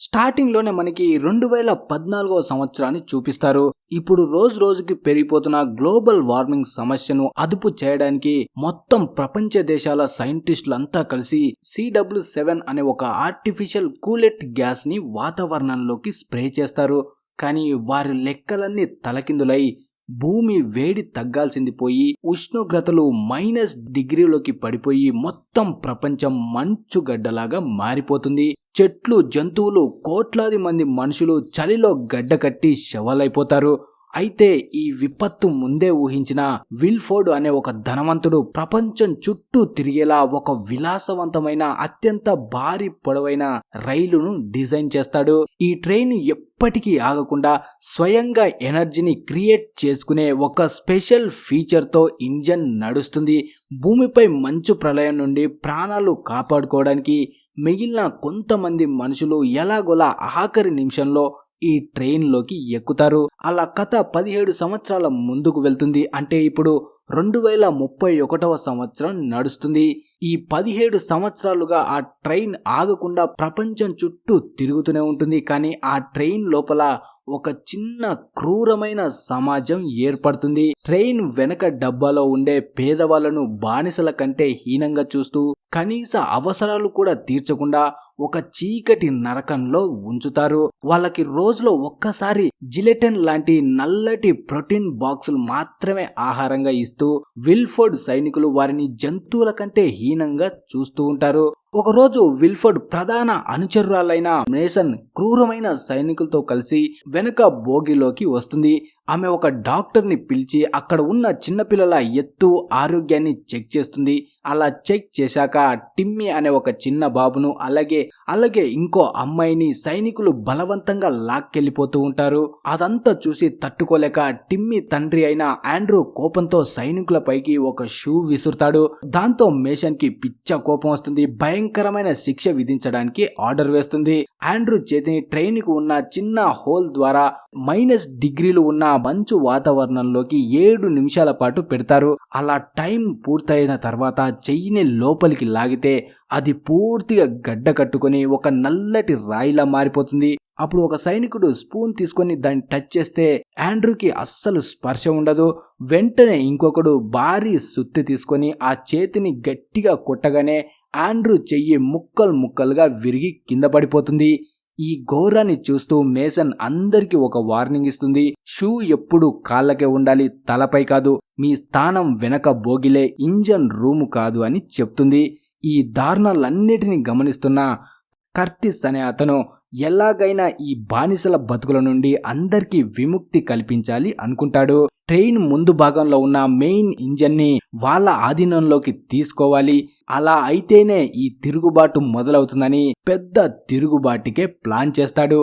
Starting లోనే మనకి 2014వ సంవత్సరాన్ని చూపిస్తారు. ఇప్పుడు రోజు రోజుకి పెరిగిపోతున్న గ్లోబల్ వార్మింగ్ సమస్యను అదుపు చేయడానికి మొత్తం ప్రపంచ దేశాల సైంటిస్టులంతా కలిసి CW7 అనే ఒక ఆర్టిఫిషియల్ కూలెట్ గ్యాస్ ని వాతావరణంలోకి స్ప్రే చేస్తారు. కానీ వారి లెక్కలన్నీ తలకిందులై భూమి వేడి తగ్గాల్సింది పోయి ఉష్ణోగ్రతలు -డిగ్రీలోకి పడిపోయి మొత్తం ప్రపంచం మంచుగడ్డలాగా మారిపోతుంది. చెట్లు, జంతువులు, కోట్లాది మంది మనుషులు చలిలో గడ్డకట్టి శవాలైపోతారు. అయితే ఈ విపత్తు ముందే ఊహించిన విల్ఫోర్డ్ అనే ఒక ధనవంతుడు ప్రపంచం చుట్టూ తిరిగేలా ఒక విలాసవంతమైన అత్యంత భారీ పొడవైన రైలును డిజైన్ చేస్తాడు. ఈ ట్రైన్ ఎప్పటికీ ఆగకుండా స్వయంగా ఎనర్జీని క్రియేట్ చేసుకునే ఒక స్పెషల్ ఫీచర్తో ఇంజన్ నడుస్తుంది. భూమిపై మంచు ప్రళయం నుండి ప్రాణాలు కాపాడుకోవడానికి మిగిలిన కొంతమంది మనుషులు ఎలాగోలా ఆఖరి నిమిషంలో ఈ ట్రైన్లోకి ఎక్కుతారు. అలా కథ 17 సంవత్సరాల ముందుకు వెళ్తుంది. అంటే ఇప్పుడు 2031వ సంవత్సరం నడుస్తుంది. ఈ 17 సంవత్సరాలుగా ఆ ట్రైన్ ఆగకుండా ప్రపంచం చుట్టూ తిరుగుతూనే ఉంటుంది. కానీ ఆ ట్రైన్ లోపల ఒక చిన్న క్రూరమైన సమాజం ఏర్పడుతుంది. ట్రైన్ వెనక డబ్బాలో ఉండే పేదవాళ్లను బానిసల కంటే హీనంగా చూస్తూ కనీస అవసరాలు కూడా తీర్చకుండా ఒక చీకటి నరకంలో ఉంచుతారు. వాళ్ళకి రోజులో ఒక్కసారి జిలెటిన్ లాంటి నల్లటి ప్రోటీన్ బాక్సులు మాత్రమే ఆహారంగా ఇస్తూ విల్ఫోర్డ్ సైనికులు వారిని జంతువుల కంటే హీనంగా చూస్తూ ఉంటారు. ఒకరోజు విల్ఫోర్డ్ ప్రధాన అనుచరురాలైన మేసన్ క్రూరమైన సైనికులతో కలిసి వెనుక బోగిలోకి వస్తుంది. ఆమె ఒక డాక్టర్ని పిలిచి అక్కడ ఉన్న చిన్నపిల్లల ఎత్తు, ఆరోగ్యాన్ని చెక్ చేస్తుంది. అలా చెక్ చేశాక టిమ్మీ అనే ఒక చిన్న బాబును అలాగే ఇంకో అమ్మాయిని సైనికులు బలవంతంగా లాక్కెళ్ళిపోతూ ఉంటారు. అదంతా చూసి తట్టుకోలేక టిమ్మీ తండ్రి అయిన ఆండ్రూ కోపంతో సైనికులపైకి ఒక షూ విసురుతాడు. దాంతో మేషన్ కి పిచ్చ కోపం వస్తుంది. భయంకరమైన శిక్ష విధించడానికి ఆర్డర్ వేస్తుంది. ఆండ్రూ చేతిని ట్రైన్ కు ఉన్న చిన్న హోల్ ద్వారా -డిగ్రీలు ఉన్న మంచు వాతావరణంలోకి 7 నిమిషాల పాటు పెడతారు. అలా టైం పూర్తయిన తర్వాత చెయ్యిని లోపలికి లాగితే అది పూర్తిగా గడ్డ కట్టుకొని ఒక నల్లటి రాయిలా మారిపోతుంది. అప్పుడు ఒక సైనికుడు స్పూన్ తీసుకొని దాన్ని టచ్ చేస్తే ఆండ్రూకి అస్సలు స్పర్శ ఉండదు. వెంటనే ఇంకొకడు భారీ సుత్తి తీసుకొని ఆ చేతిని గట్టిగా కొట్టగానే ఆండ్రూ చెయ్యి ముక్కలుగా విరిగి కింద పడిపోతుంది. ఈ ఘోరాన్ని చూస్తూ మేసన్ అందరికి ఒక వార్నింగ్ ఇస్తుంది. షూ ఎప్పుడు కాళ్ళకే ఉండాలి, తలపై కాదు. మీ స్థానం వెనక బోగిలే, ఇంజన్ రూము కాదు అని చెప్తుంది. ఈ దారుణాలన్నిటిని గమనిస్తున్న కర్టిస్ అనే అతను ఎలాగైనా ఈ బానిసల బతుకుల నుండి అందరికీ విముక్తి కల్పించాలి అనుకుంటాడు. ట్రైన్ ముందు భాగంలో ఉన్న మెయిన్ ఇంజన్ ని వాళ్ళ ఆధీనంలోకి తీసుకోవాలి. అలా అయితేనే ఈ తిరుగుబాటు మొదలవుతుందని పెద్ద తిరుగుబాటుకే ప్లాన్ చేస్తాడు.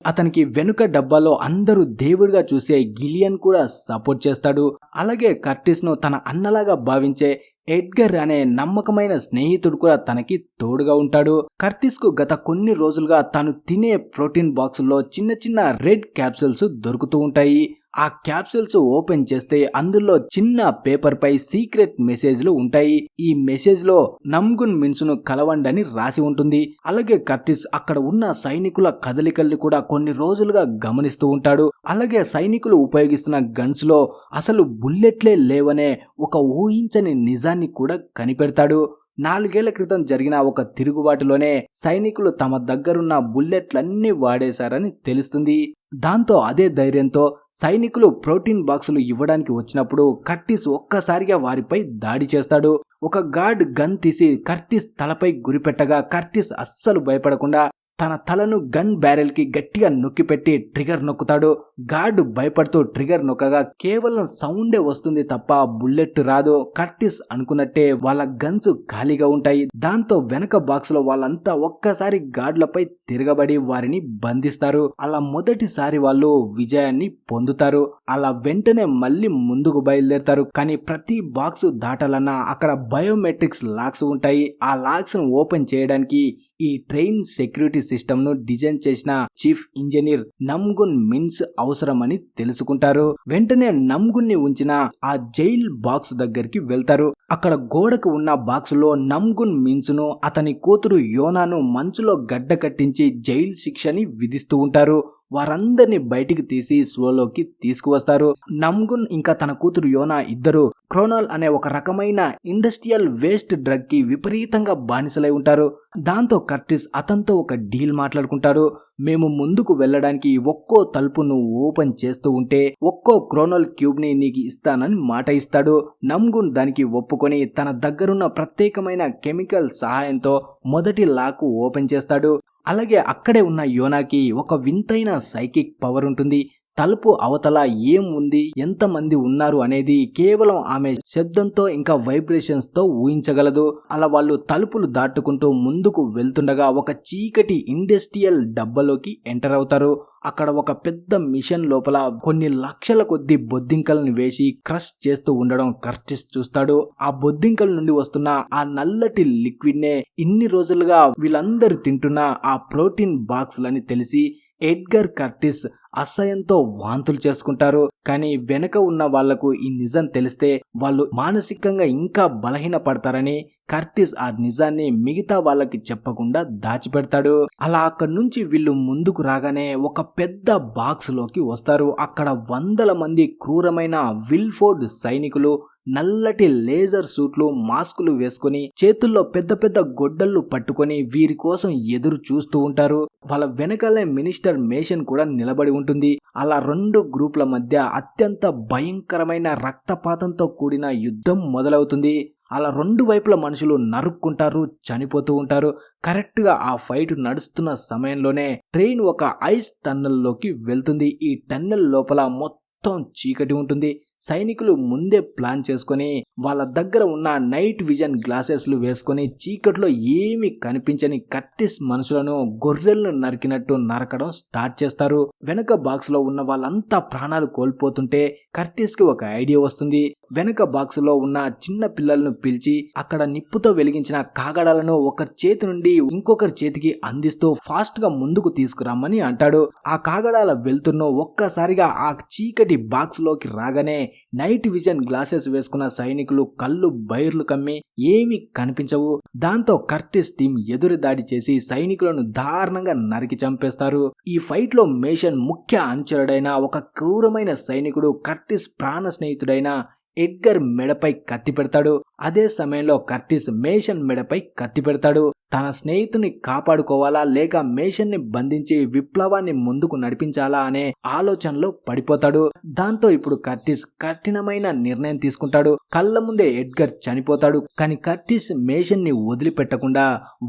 అతనికి వెనుక డబ్బాలో అందరూ దేవుడిగా చూసే గిలియన్ కూడా సపోర్ట్ చేస్తాడు. అలాగే కర్టిస్ ను తన అన్నలాగా భావించే ఎడ్గర్ అనే నమ్మకమైన స్నేహితుడు కూడా తనకి తోడుగా ఉంటాడు. కర్టిస్ కు గత కొన్ని రోజులుగా తాను తినే ప్రోటీన్ బాక్సుల్లో చిన్న చిన్న రెడ్ క్యాప్సూల్స్ దొరుకుతూ ఉంటాయి. ఆ క్యాప్సూల్స్ ఓపెన్ చేస్తే అందులో చిన్న పేపర్ పై సీక్రెట్ మెసేజ్లు ఉంటాయి. ఈ మెసేజ్ లో నమ్గున్ మిన్సును కలవండని రాసి ఉంటుంది. అలాగే కర్టిస్ అక్కడ ఉన్న సైనికుల కదలికల్ని కూడా కొన్ని రోజులుగా గమనిస్తూ ఉంటాడు. అలాగే సైనికులు ఉపయోగిస్తున్న గన్స్ లో అసలు బుల్లెట్లే లేవనే ఒక ఊహించని నిజాన్ని కూడా కనిపెడతాడు. 4 ఏళ్ల క్రితం జరిగిన ఒక తిరుగుబాటులోనే సైనికులు తమ దగ్గరున్న బుల్లెట్లన్నీ వాడేశారని తెలుస్తుంది. దాంతో అదే ధైర్యంతో సైనికులు ప్రోటీన్ బాక్సులు ఇవ్వడానికి వచ్చినప్పుడు కర్టిస్ ఒక్కసారిగా వారిపై దాడి చేస్తాడు. ఒక గార్డ్ గన్ తీసి కర్టిస్ తలపై గురిపెట్టగా కర్టిస్ అస్సలు భయపడకుండా తన తలను గన్ బ్యారెల్ కి గట్టిగా నొక్కిపెట్టి ట్రిగర్ నొక్కుతాడు. గార్డ్ భయపడుతూ ట్రిగర్ నొక్కగా కేవలం సౌండే వస్తుంది తప్ప బుల్లెట్ రాదు. కర్టిస్ అనుకున్నట్టే వాళ్ళ గన్స్ ఖాళీగా ఉంటాయి. దాంతో వెనక బాక్స్ లో వాళ్ళంతా ఒక్కసారి గార్డులపై తిరగబడి వారిని బంధిస్తారు. అలా మొదటిసారి వాళ్ళు విజయాన్ని పొందుతారు. అలా వెంటనే మళ్ళీ ముందుకు బయలుదేరుతారు. కానీ ప్రతి బాక్స్ దాటాలన్నా అక్కడ బయోమెట్రిక్స్ లాక్స్ ఉంటాయి. ఆ లాక్స్ ను ఓపెన్ చేయడానికి ఈ ట్రైన్ సెక్యూరిటీ సిస్టమ్ ను డిజైన్ చేసిన చీఫ్ ఇంజనీర్ నమ్గున్ మిన్స్ అవసరమని తెలుసుకుంటారు. వెంటనే నమ్గున్ని ఉంచిన ఆ జైల్ బాక్స్ దగ్గరికి వెళ్తారు. అక్కడ గోడకు ఉన్న బాక్స్ లో నమ్గున్ మిన్స్ ను అతని కూతురు యోనాను మంచులో గడ్డ కట్టించి జైల్ శిక్షని విధిస్తూ ఉంటారు. వారందరిని బయటికి తీసి స్లోలోకి తీసుకువస్తారు. నమ్గున్ ఇంకా తన కూతురు యోనా ఇద్దరు క్రోనాల్ అనే ఒక రకమైన ఇండస్ట్రియల్ వేస్ట్ డ్రగ్ కి విపరీతంగా బానిసలై ఉంటారు. దాంతో కర్టిస్ అతనితో ఒక డీల్ మాట్లాడుకుంటాడు. మేము ముందుకు వెళ్ళడానికి ఒక్కో తలుపు నువ్వు ఓపెన్ చేస్తూ ఉంటే ఒక్కో క్రోనల్ క్యూబ్ ని నీకు ఇస్తానని మాట ఇస్తాడు. నమ్గున్ దానికి ఒప్పుకొని తన దగ్గరున్న ప్రత్యేకమైన కెమికల్ సహాయంతో మొదటి లాక్ ఓపెన్ చేస్తాడు. అలాగే అక్కడే ఉన్న యోనాకి ఒక వింతైన సైకిక్ పవర్ ఉంటుంది. తలుపు అవతల ఏం ఉంది, ఎంతమంది ఉన్నారు అనేది కేవలం ఆమె శబ్దంతో ఇంకా వైబ్రేషన్స్ తో ఊహించగలదు. అలా వాళ్ళు తలుపులు దాటుకుంటూ ముందుకు వెళ్తుండగా ఒక చీకటి ఇండస్ట్రియల్ డబ్బాలోకి ఎంటర్ అవుతారు. అక్కడ ఒక పెద్ద మిషన్ లోపల కొన్ని లక్షల కొద్ది బొద్దింకలను వేసి క్రష్ చేస్తూ ఉండడం కర్టిస్ చూస్తాడు. ఆ బొద్దింకల నుండి వస్తున్న ఆ నల్లటి లిక్విడ్ నే ఇన్ని రోజులుగా వీళ్ళందరూ తింటున్న ఆ ప్రోటీన్ బాక్స్ లని తెలిసి ఎడ్గర్ కర్టిస్ అసహ్యంతో వాంతులు చేసుకుంటారు. కానీ వెనక ఉన్న వాళ్లకు ఈ నిజం తెలిస్తే వాళ్ళు మానసికంగా ఇంకా బలహీన పడతారని కర్టిస్ ఆ నిజాన్ని మిగతా వాళ్ళకి చెప్పకుండా దాచిపెడతాడు. అలా అక్కడి నుంచి వీళ్ళు ముందుకు రాగానే ఒక పెద్ద బాక్స్ లోకి వస్తారు. అక్కడ వందల మంది క్రూరమైన విల్ఫోర్డ్ సైనికులు నల్లటి లేజర్ సూట్లు, మాస్కులు వేసుకుని చేతుల్లో పెద్ద పెద్ద గొడ్డళ్ళు పట్టుకొని వీరి కోసం ఎదురు చూస్తూ ఉంటారు. వాళ్ళ వెనకాలే మినిస్టర్ మేషన్ కూడా నిలబడి ఉంటుంది. అలా రెండు గ్రూపుల మధ్య అత్యంత భయంకరమైన రక్తపాతంతో కూడిన యుద్ధం మొదలవుతుంది. అలా రెండు వైపుల మనుషులు నరుక్కుంటారు, చనిపోతూ ఉంటారు. కరెక్ట్ గా ఆ ఫైట్ నడుస్తున్న సమయంలోనే ట్రైన్ ఒక ఐస్ టన్నెల్ లోకి వెళ్తుంది. ఈ టన్నెల్ లోపల మొత్తం చీకటి ఉంటుంది. సైనికులు ముందే ప్లాన్ చేసుకుని వాళ్ళ దగ్గర ఉన్న నైట్ విజన్ గ్లాసెస్లు వేసుకుని చీకట్లో ఏమి కనిపించని కర్టిస్ మనుషులను గొర్రెలను నరికినట్టు నరకడం స్టార్ట్ చేస్తారు. వెనక బాక్స్ లో ఉన్న వాళ్ళంతా ప్రాణాలు కోల్పోతుంటే కర్టిస్ కి ఒక ఐడియా వస్తుంది. వెనక బాక్స్ లో ఉన్న చిన్న పిల్లలను పిలిచి అక్కడ నిప్పుతో వెలిగించిన కాగడాలను ఒకరి చేతి నుండి ఇంకొకరి చేతికి అందిస్తూ ఫాస్ట్ గా ముందుకు తీసుకురమ్మని అంటాడు. ఆ కాగడాల వెలుతురును ఒక్కసారిగా ఆ చీకటి బాక్స్ లోకి రాగానే నైట్ విజన్ గ్లాసెస్ వేసుకున్న సైనికులు కళ్ళు బైర్లు కమ్మి ఏమీ కనిపించవు. దాంతో కర్టిస్ టీం ఎదురు దాడి చేసి సైనికులను దారుణంగా నరికి చంపేస్తారు. ఈ ఫైట్ లో మేషన్ ముఖ్య అనుచరుడైన ఒక క్రూరమైన సైనికుడు కర్టిస్ ప్రాణ స్నేహితుడైన ఎడ్గర్ మెడపై కత్తి పెడతాడు. అదే సమయంలో కర్టిస్ మేషన్ మెడపై కత్తి పెడతాడు. తన స్నేహితుని కాపాడుకోవాలా లేక మేషన్ ని బంధించి విప్లవాన్ని ముందుకు నడిపించాలా అనే ఆలోచనలో పడిపోతాడు. దాంతో ఇప్పుడు కర్టిస్ కఠినమైన నిర్ణయం తీసుకుంటాడు. కళ్ళ ముందే ఎడ్గర్ చనిపోతాడు. కానీ కర్టిస్ మేషన్ ని వదిలిపెట్టకుండా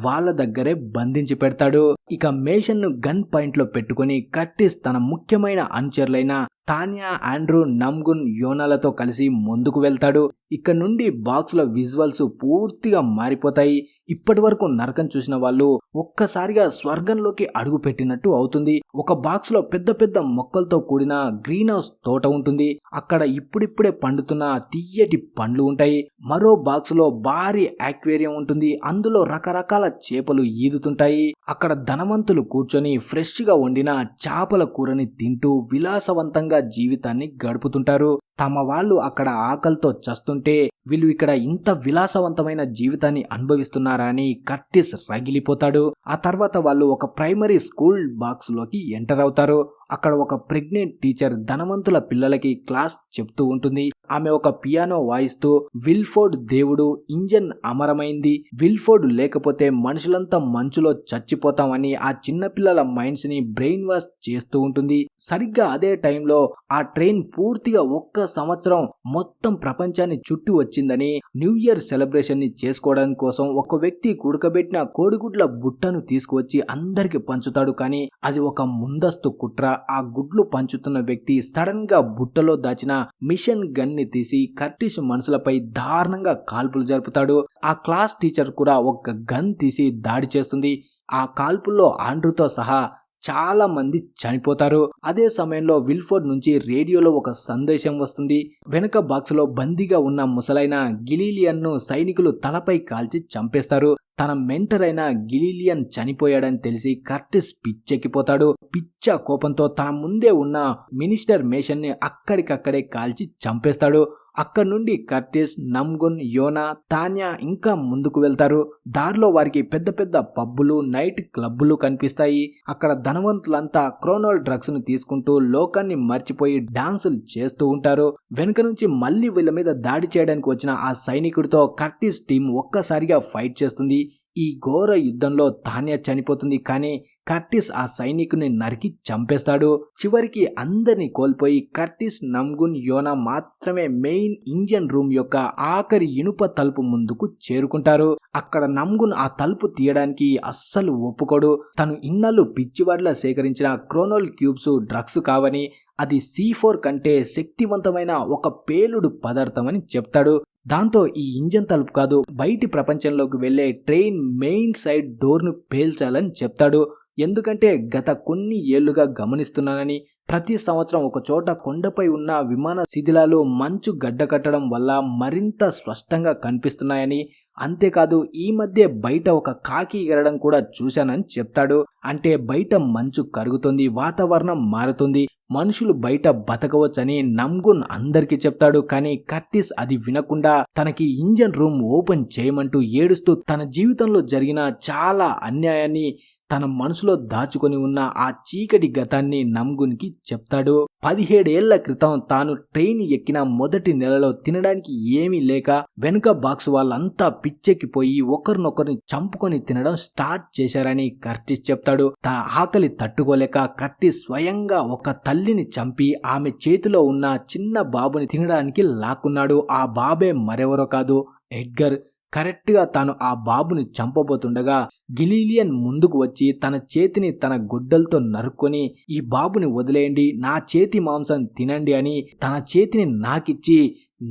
వాళ్ళ దగ్గరే బంధించి పెడతాడు. ఇక మేషన్ ను గన్ పాయింట్ లో పెట్టుకుని కర్టిస్ తన ముఖ్యమైన అనుచరులైన తాన్యా, ఆండ్రూ, నమ్గున్, యోనాలతో కలిసి ముందుకు వెళ్తాడు. ఇక్కడ నుండి బాక్స్ లో విజువల్స్ పూర్తిగా మారిపోతాయి. ఇప్పటి వరకు నరకం చూసిన వాళ్ళు ఒక్కసారిగా స్వర్గంలోకి అడుగు పెట్టినట్టు అవుతుంది. ఒక బాక్స్ లో పెద్ద పెద్ద మొక్కలతో కూడిన గ్రీన్ హౌస్ తోట ఉంటుంది. అక్కడ ఇప్పుడిప్పుడే పండుతున్న తీయటి పండ్లు ఉంటాయి. మరో బాక్స్ లో భారీ ఆక్వేరియం ఉంటుంది. అందులో రకరకాల చేపలు ఈదుతుంటాయి. అక్కడ ధనవంతులు కూర్చొని ఫ్రెష్ గా వండిన చేపల కూరని తింటూ విలాసవంతంగా జీవితాన్ని గడుపుతుంటారు. తమ వాళ్ళు అక్కడ ఆకలితో చస్తుంటే వీళ్ళు ఇక్కడ ఇంత విలాసవంతమైన జీవితాన్ని అనుభవిస్తున్నారా అని కర్టిస్ రగిలిపోతాడు. ఆ తర్వాత వాళ్ళు ఒక ప్రైమరీ స్కూల్ బాక్స్ లోకి ఎంటర్ అవుతారు. అక్కడ ఒక ప్రెగ్నెంట్ టీచర్ ధనవంతుల పిల్లలకి క్లాస్ చెప్తూ ఉంటుంది. ఆమె ఒక పియానో వాయిస్తూ విల్ఫోర్డ్ దేవుడు ఇంజన్ అమరమైంది, విల్ఫోర్డ్ లేకపోతే మనుషులంతా మంచులో చచ్చిపోతామని ఆ చిన్నపిల్లల మైండ్స్ ని బ్రెయిన్ వాష్ చేస్తూ ఉంటుంది. సరిగ్గా అదే టైంలో ఆ ట్రైన్ పూర్తిగా ఒక్క సంవత్సరం మొత్తం ప్రపంచాన్ని చుట్టి వచ్చిందని న్యూ ఇయర్ సెలబ్రేషన్ ని చేసుకోవడం కోసం ఒక వ్యక్తి ఉడకబెట్టిన కోడిగుడ్ల బుట్టను తీసుకువచ్చి అందరికి పంచుతాడు. కానీ అది ఒక ముందస్తు కుట్ర. ఆ గుడ్లు పంచుతున్న వ్యక్తి సడన్ గా బుట్టలో దాచిన మిషన్ గన్ ని తీసి కర్టిస్ మనుషులపై దారుణంగా కాల్పులు జరుపుతాడు. ఆ క్లాస్ టీచర్ కూడా ఒక గన్ తీసి దాడి చేస్తుంది. ఆ కాల్పుల్లో ఆండ్రూతో సహా చాలా మంది చనిపోతారు. అదే సమయంలో విల్ఫోర్డ్ నుంచి రేడియోలో ఒక సందేశం వస్తుంది. వెనుక బాక్స్ లో బందీగా ఉన్న ముసలైన గిలీలియన్ ను సైనికులు తలపై కాల్చి చంపేస్తారు. తన మెంటర్ అయిన గిలీలియన్ చనిపోయాడని తెలిసి కర్టిస్ పిచ్చెక్కిపోతాడు. పిచ్చ కోపంతో తన ముందే ఉన్న మినిస్టర్ మేషన్ ని అక్కడికక్కడే కాల్చి చంపేస్తాడు. అక్కడి నుండి కర్టిస్, నమ్గున్, యోనా, తాన్యా ఇంకా ముందుకు వెళ్తారు. దారిలో వారికి పెద్ద పెద్ద పబ్బులు, నైట్ క్లబ్బులు కనిపిస్తాయి. అక్కడ ధనవంతులంతా క్రోనోల్ డ్రగ్స్ ను తీసుకుంటూ లోకాన్ని మర్చిపోయి డాన్సులు చేస్తూ ఉంటారు. వెనుక నుంచి మళ్ళీ వీళ్ళ మీద దాడి చేయడానికి వచ్చిన ఆ సైనికుడితో కర్టిస్ టీం ఒక్కసారిగా ఫైట్ చేస్తుంది. ఈ ఘోర యుద్ధంలో తాన్యా చనిపోతుంది. కానీ కర్టిస్ ఆ సైనికుని నరికి చంపేస్తాడు. చివరికి అందరినీ కోల్పోయి కర్టిస్, నమ్గున్, యోనా మాత్రమే మెయిన్ ఇంజన్ రూమ్ యొక్క ఆఖరి ఇనుప తలుపు ముందుకు చేరుకుంటారు. అక్కడ నమ్గున్ ఆ తలుపు తీయడానికి అస్సలు ఒప్పుకోడు. తను ఇన్నాళ్ళు పిచ్చివాడ్లా సేకరించిన క్రోనోల్ క్యూబ్స్ డ్రగ్స్ కావని, అది C4 కంటే శక్తివంతమైన ఒక పేలుడు పదార్థమని చెప్తాడు. దాంతో ఈ ఇంజన్ తలుపు కాదు, బయటి ప్రపంచంలోకి వెళ్లే ట్రైన్ మెయిన్ సైడ్ డోర్ ను పేల్చాలని చెప్తాడు. ఎందుకంటే గత కొన్ని ఏళ్లుగా గమనిస్తున్నానని, ప్రతి సంవత్సరం ఒక చోట కొండపై ఉన్న విమాన శిథిలాలు మంచు గడ్డకట్టడం వల్ల మరింత స్పష్టంగా కనిపిస్తున్నాయని, అంతేకాదు ఈ మధ్య బయట ఒక కాకి ఎగరడం కూడా చూశానని చెప్తాడు. అంటే బయట మంచు కరుగుతుంది, వాతావరణం మారుతుంది, మనుషులు బయట బతకవచ్చని నమ్గున్ అందరికీ చెప్తాడు. కానీ కర్టిస్ అది వినకుండా తనకి ఇంజన్ రూమ్ ఓపెన్ చేయమంటూ ఏడుస్తూ తన జీవితంలో జరిగిన చాలా అన్యాయాన్ని, తన మనసులో దాచుకొని ఉన్న ఆ చీకటి గతాన్ని నమ్గున్కి చెప్తాడు. 17 ఏళ్ల క్రితం తాను ట్రైన్ ఎక్కిన మొదటి నెలలో తినడానికి ఏమీ లేక వెనుక బాక్స్ వాళ్ళంతా పిచ్చెక్కిపోయి ఒకరినొకరిని చంపుకొని తినడం స్టార్ట్ చేశారని కర్టిస్ చెప్తాడు. తన ఆకలి తట్టుకోలేక కర్టిస్ స్వయంగా ఒక తల్లిని చంపి ఆమె చేతిలో ఉన్న చిన్న బాబుని తినడానికి లాక్కున్నాడు. ఆ బాబే మరెవరో కాదు, ఎడ్గర్. కరెక్ట్ గా తాను ఆ బాబుని చంపబోతుండగా గిలీలియన్ ముందుకు వచ్చి తన చేతిని తన గుడ్డలతో నరుక్కొని, ఈ బాబుని వదిలేయండి, నా చేతి మాంసం తినండి అని తన చేతిని నాకిచ్చి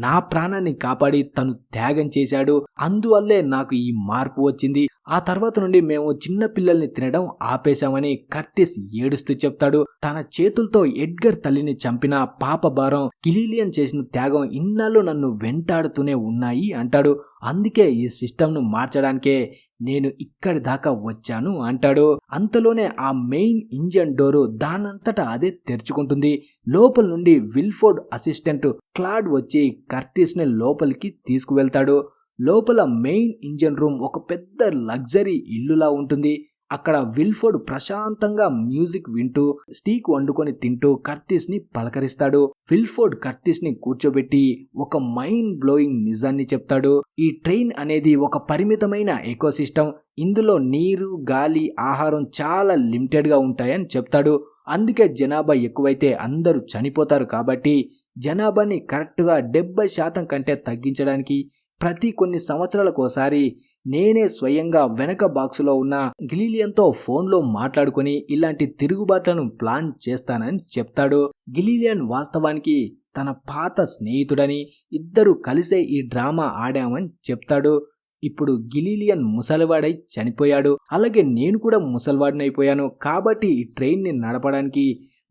నా ప్రాణాన్ని కాపాడి తను త్యాగం చేశాడు. అందువల్లే నాకు ఈ మార్పు వచ్చింది. ఆ తర్వాత నుండి మేము చిన్న పిల్లల్ని తినడం ఆపేశామని కర్టిస్ ఏడుస్తూ చెప్తాడు. తన చేతులతో ఎడ్గర్ తల్లిని చంపిన పాప భారం, గిలీలియన్ చేసిన త్యాగం ఇన్నాళ్ళు నన్ను వెంటాడుతూనే ఉన్నాయి అంటాడు. అందుకే ఈ సిస్టమ్ను మార్చడానికే నేను ఇక్కడి దాకా వచ్చాను అంటాడు. అంతలోనే ఆ మెయిన్ ఇంజన్ డోరు దానంతటా అదే తెరుచుకుంటుంది. లోపల నుండి విల్ఫోర్డ్ అసిస్టెంట్ క్లాడ్ వచ్చి కర్టిస్ ని లోపలికి తీసుకువెళ్తాడు. లోపల మెయిన్ ఇంజన్ రూమ్ ఒక పెద్ద లగ్జరీ ఇల్లులా ఉంటుంది. అక్కడ విల్ఫోర్డ్ ప్రశాంతంగా మ్యూజిక్ వింటూ స్టీక్ వండుకొని తింటూ కర్టిస్ ని పలకరిస్తాడు. విల్ఫోర్డ్ కర్టిస్ ని కూర్చోబెట్టి ఒక మైండ్ బ్లోయింగ్ నిజాన్ని చెప్తాడు. ఈ ట్రైన్ అనేది ఒక పరిమితమైన ఎకోసిస్టమ్. ఇందులో నీరు, గాలి, ఆహారం చాలా లిమిటెడ్ గా ఉంటాయని చెప్తాడు. అందుకే జనాభా ఎక్కువైతే అందరూ చనిపోతారు. కాబట్టి జనాభాని కరెక్ట్గా 70% కంటే తగ్గించడానికి ప్రతి కొన్ని సంవత్సరాలకోసారి నేనే స్వయంగా వెనక బాక్సులో ఉన్న గిలీలియన్తో ఫోన్లో మాట్లాడుకుని ఇలాంటి తిరుగుబాట్లను ప్లాన్ చేస్తానని చెప్తాడు. గిలీలియన్ వాస్తవానికి తన పాత స్నేహితుడని, ఇద్దరు కలిసే ఈ డ్రామా ఆడామని చెప్తాడు. ఇప్పుడు గిలీలియన్ ముసలివాడై చనిపోయాడు, అలాగే నేను కూడా ముసలివాడినైపోయాను. కాబట్టి ఈ ట్రైన్ని నడపడానికి,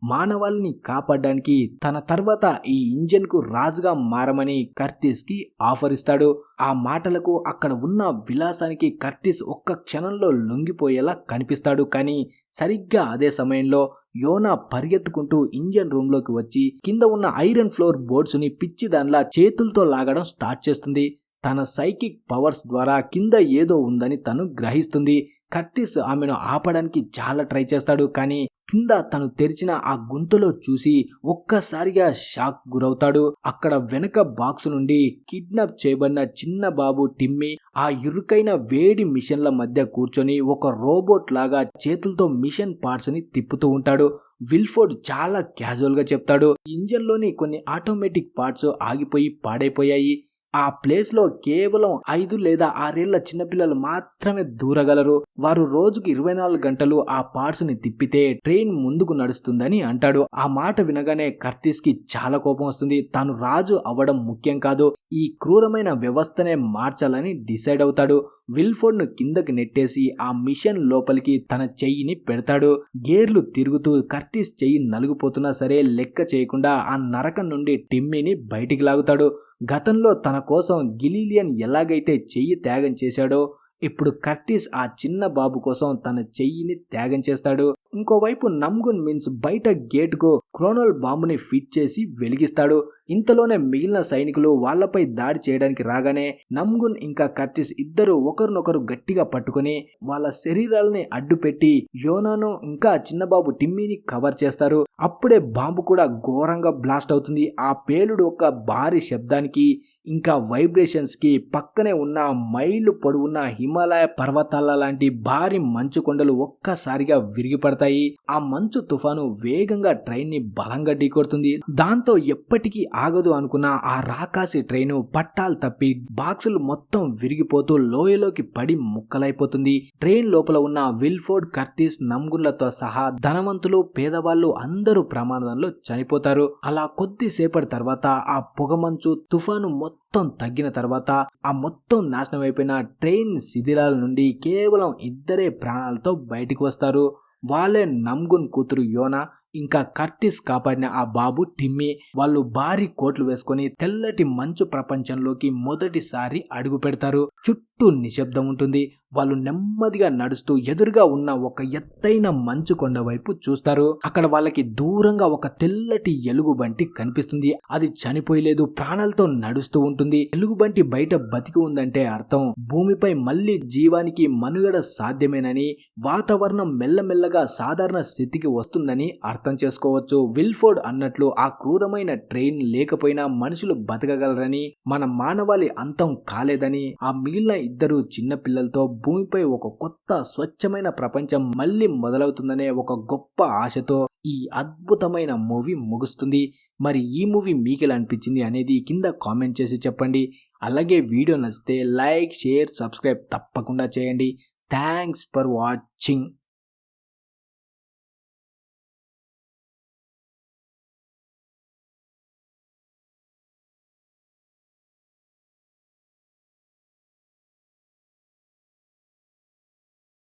మానవాళిని కాపాడడానికి తన తర్వాత ఈ ఇంజన్ కు రాజుగా మారమని కర్టిస్ కి ఆఫర్ ఇస్తాడు. ఆ మాటలకు, అక్కడ ఉన్న విలాసానికి కర్టిస్ ఒక్క క్షణంలో లొంగిపోయేలా కనిపిస్తాడు. కానీ సరిగ్గా అదే సమయంలో యోనా పరిగెత్తుకుంటూ ఇంజన్ రూమ్ లోకి వచ్చి కింద ఉన్న ఐరన్ ఫ్లోర్ బోర్డ్స్ ని పిచ్చిదాన్లా చేతులతో లాగడం స్టార్ట్ చేస్తుంది. తన సైకిక్ పవర్స్ ద్వారా కింద ఏదో ఉందని తను గ్రహిస్తుంది. కర్టిస్ ఆమెను ఆపడానికి చాలా ట్రై చేస్తాడు. కానీ కింద తను తెరిచిన ఆ గుంతలో చూసి ఒక్కసారిగా షాక్ గురవుతాడు. అక్కడ వెనక బాక్స్ నుండి కిడ్నాప్ చేయబడిన చిన్న బాబు టిమ్మీ ఆ ఇరుకైన వేడి మిషన్ల మధ్య కూర్చొని ఒక రోబోట్ లాగా చేతులతో మిషన్ పార్ట్స్ ని తిప్పుతూ ఉంటాడు. విల్ఫోర్డ్ చాలా క్యాజువల్ గా చెప్తాడు, ఇంజన్ లోని కొన్ని ఆటోమేటిక్ పార్ట్స్ ఆగిపోయి పాడైపోయాయి, ఆ ప్లేస్ లో కేవలం 5 లేదా 6 ఏళ్ల చిన్నపిల్లలు మాత్రమే దూరగలరు. వారు రోజుకు 24 గంటలు ఆ పార్ట్స్ ని తిప్పితే ట్రైన్ ముందుకు నడుస్తుందని అంటాడు. ఆ మాట వినగానే కర్టిస్ కి చాలా కోపం వస్తుంది. తాను రాజు అవ్వడం ముఖ్యం కాదు, ఈ క్రూరమైన వ్యవస్థనే మార్చాలని డిసైడ్ అవుతాడు. విల్ఫోర్డ్ ను కిందకి నెట్టేసి ఆ మిషన్ లోపలికి తన చెయ్యిని పెడతాడు. గేర్లు తిరుగుతూ కర్టిస్ చెయ్యి నలుగుపోతున్నా సరే లెక్క చేయకుండా ఆ నరకం నుండి టిమ్మీని బయటికి లాగుతాడు. గతంలో తన కోసం గిలీలియన్ ఎలాగైతే చెయ్యి త్యాగం చేశాడో, ఇప్పుడు కర్టిస్ ఆ చిన్న బాబు కోసం తన చెయ్యిని త్యాగం చేస్తాడు. ఇంకోవైపు నమ్గున్ మిన్స్ బయట గేటుకు క్రోనల్ బాంబుని ఫిట్ చేసి వెలిగిస్తాడు. ఇంతలోనే మిగిలిన సైనికులు వాళ్లపై దాడి చేయడానికి రాగానే నమ్గున్ ఇంకా కర్టిస్ ఇద్దరు ఒకరినొకరు గట్టిగా పట్టుకుని వాళ్ళ శరీరాలని అడ్డుపెట్టి యోనాను ఇంకా చిన్నబాబు టిమ్మీని కవర్ చేస్తారు. అప్పుడే బాంబు కూడా ఘోరంగా బ్లాస్ట్ అవుతుంది. ఆ పేలుడు ఒక భారీ శబ్దానికి ఇంకా వైబ్రేషన్స్ కి పక్కనే ఉన్న మైలు పొడవున్న హిమాలయ పర్వతాల లాంటి భారీ మంచు కొండలు ఒక్కసారిగా విరిగిపడతాయి. ఆ మంచు తుఫాను వేగంగా ట్రైన్ ని బలంగా ఢీకొడుతుంది. దాంతో ఎప్పటికీ ఆగదు అనుకున్న ఆ రాకాసి ట్రైన్ పట్టాలు తప్పి బాక్సులు మొత్తం విరిగిపోతూ లోయలోకి పడి ముక్కలైపోతుంది. ట్రైన్ లోపల ఉన్న విల్ఫోర్డ్, కర్టిస్, నమ్గున్లతో సహా ధనవంతులు, పేదవాళ్ళు అందరూ ప్రమాదంలో చనిపోతారు. అలా కొద్దిసేపటి తర్వాత ఆ పొగమంచు తుఫాను మొత్తం తగ్గిన తర్వాత ఆ మొత్తం నాశనం అయిపోయిన ట్రైన్ శిథిలాల నుండి కేవలం ఇద్దరే ప్రాణాలతో బయటికి వస్తారు. వాళ్ళే నమ్గున్ కూతురు యోనా, ఇంకా కర్టిస్ కాపాడిన ఆ బాబు టిమ్మీ. వాళ్ళు భారీ కోట్లు వేసుకొని తెల్లటి మంచు ప్రపంచంలోకి మొదటిసారి అడుగు పెడతారు. చుట్టూ నిశ్శబ్దం ఉంటుంది. వాళ్ళు నెమ్మదిగా నడుస్తూ ఎదురుగా ఉన్న ఒక ఎత్తైన మంచు కొండ వైపు చూస్తారు. అక్కడ వాళ్ళకి దూరంగా ఒక తెల్లటి ఎలుగుబంటి కనిపిస్తుంది. అది చనిపోయలేదు, ప్రాణాలతో నడుస్తూ ఉంటుంది. ఎలుగుబంటి బయట బతికి ఉందంటే అర్థం భూమిపై మళ్ళీ జీవానికి మనుగడ సాధ్యమేనని, వాతావరణం మెల్లమెల్లగా సాధారణ స్థితికి వస్తుందని అర్థం చేసుకోవచ్చు. విల్ఫోర్డ్ అన్నట్లు ఆ క్రూరమైన ట్రైన్ లేకపోయినా మనుషులు బతకగలరని, మన మానవాళి అంతం కాలేదని, ఆ మిగిలిన ఇద్దరు చిన్న పిల్లలతో భూమిపై ఒక కొత్త స్వచ్ఛమైన ప్రపంచం మళ్ళీ మొదలవుతుందనే ఒక గొప్ప ఆశతో ఈ అద్భుతమైన మూవీ ముగుస్తుంది. మరి ఈ మూవీ మీకు ఎలా అనిపించింది అనేది కింద కామెంట్ చేసి చెప్పండి. అలాగే వీడియో నచ్చితే లైక్, షేర్, సబ్స్క్రైబ్ తప్పకుండా చేయండి. Thanks for watching.